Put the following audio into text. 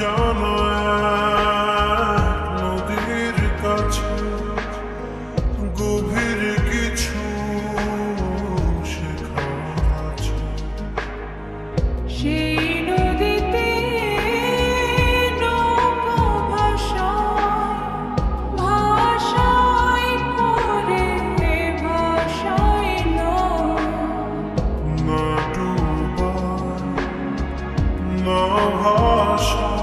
জানো এক নদীর কাছে গভীর কিছু শেখা আছে। সেই নদীতে নৌকা ভাষায় করে ভাষায় না ডুবায় না ভাষা